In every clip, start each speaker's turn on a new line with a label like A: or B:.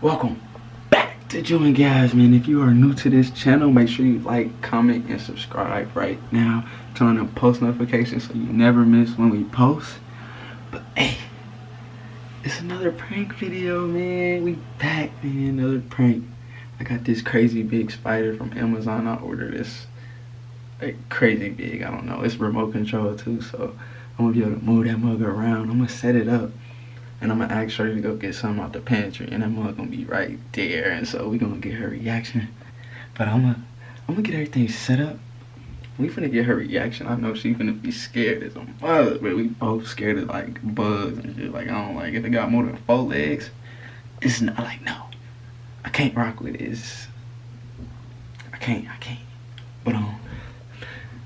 A: Welcome back to Join Gabs, man. If you are new to this channel, make sure you like, comment, and subscribe right now. Turn on post notifications so you never miss when we post. But hey, it's another prank video, man. We back, man. Another prank. I got this crazy big spider from Amazon. I ordered this like crazy big. I don't know. It's remote control too, so I'm gonna be able to move that mug around. I'm gonna set it up. And I'm gonna ask Shorty to go get something out the pantry, and that mug gonna be right there, and so we gonna get her reaction. But I'm gonna get everything set up. We finna get her reaction. I know she finna be scared as a mother, but we both scared of like bugs and shit. Like, I don't like if it got more than 4 legs. It's not like, no, I can't rock with it. I can't. But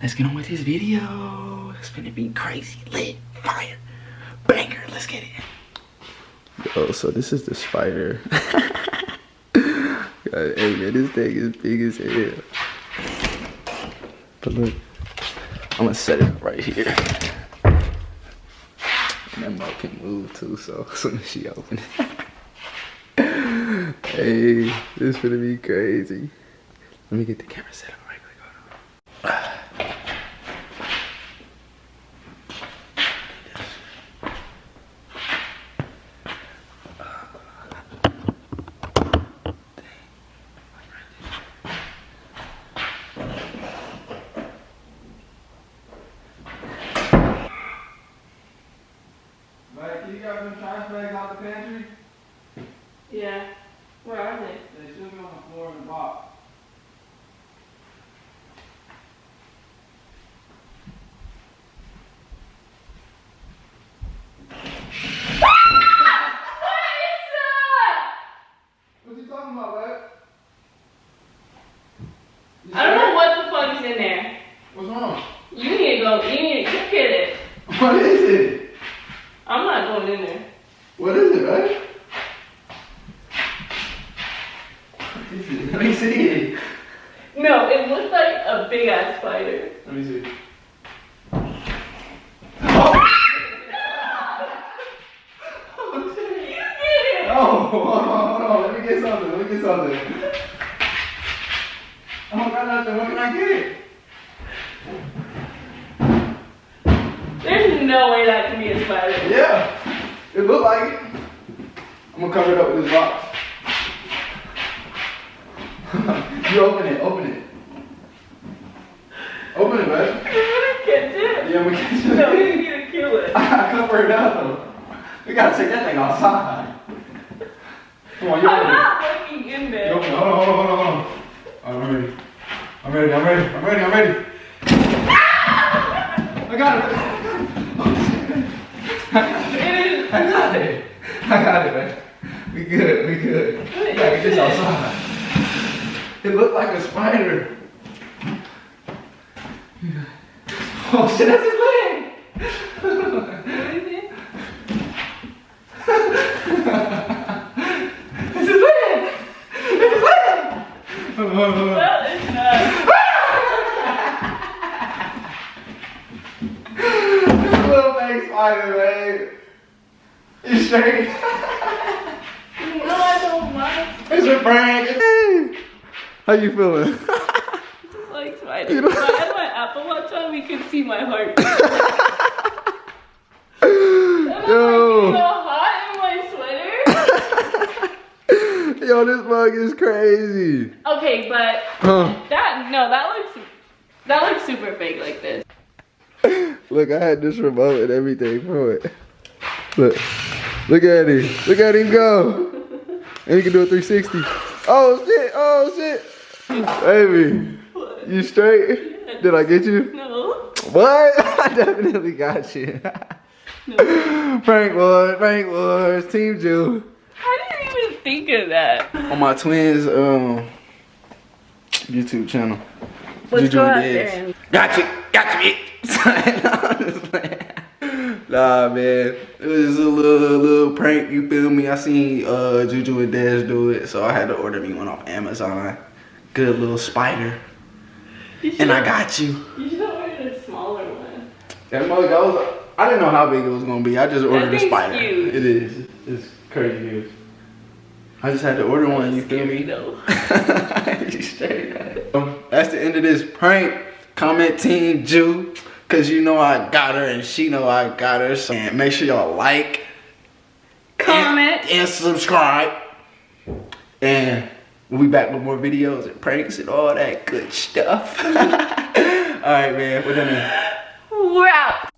A: let's get on with this video. It's finna be crazy, lit, fire, banger. Let's get it. Oh, so this is the spider. God, hey man, this thing is big as hell. But look, I'm gonna set it up right here. And that mug can move too, so as soon as she open it. Hey, this is gonna be crazy. Let me get the camera set up right quick. Hold on. You got some trash bags out the pantry?
B: Yeah. Where are they?
A: They should be on the floor in the box. What you talking about, babe?
B: I don't know what the fuck is in there.
A: What's wrong?
B: You need to go. You need to get it.
A: What is it?
B: I'm not going in there.
A: What is it, babe? Let me see it.
B: No, it looks like a big ass spider.
A: Let me see.
B: You get it.
A: Oh, hold on. Let me get something. I don't got nothing. When can I get it?
B: There's no way that can be a spider.
A: Yeah, it looked like it. I'm gonna cover it up with this box. You open it. Open it, babe.
B: You're gonna catch it.
A: Yeah, I'm gonna catch it.
B: No, you need to kill it.
A: I cover it up. We gotta take that thing outside. Come on, you
B: I'm
A: open it.
B: not looking in there.
A: You open it. Hold on. I'm ready. I got it. I got it, man. We good. We gotta get this outside. It looked like a spider. Oh shit, that's his leg.
B: What is it?
A: It's his leg.
B: Well, it's not.
A: This little fake spider, man. You straight?
B: No, I don't mind.
A: It's a prank. Hey. How you feeling?
B: Like spiders. If I had my Apple Watch on, we could see my heart.
A: Yo.
B: So hot in my sweater.
A: Yo, this mug is crazy.
B: Okay, but that looks super fake like this.
A: Look, I had this remote and everything for it. Look at him. Look at him go. And he can do a 360. Oh shit. Baby,
B: What?
A: you straight?
B: Yeah.
A: Did I get you?
B: No.
A: What? I definitely got you.
B: No.
A: Prank wars, Team Jew.
B: How did you even think of that?
A: On my twins YouTube channel.
B: Let's
A: Juju
B: go
A: and
B: out
A: Dez.
B: there and...
A: Got you, bitch. Nah, man. It was a little prank, you feel me? I seen Juju and Dez do it, so I had to order me one off Amazon. Good little spider. And I got you.
B: You should have ordered a smaller one.
A: That mug, I didn't know how big it was gonna be. I just ordered a
B: thing's
A: spider.
B: huge.
A: It is. It's crazy huge. I just had to order one, you feel me?
B: No.
A: That's the end of this prank. Comment Team Jew, cause you know I got her and she know I got her. So and make sure y'all like,
B: comment,
A: and subscribe. And we'll be back with more videos and pranks and all that good stuff. Alright, man, we're done.
B: We're out.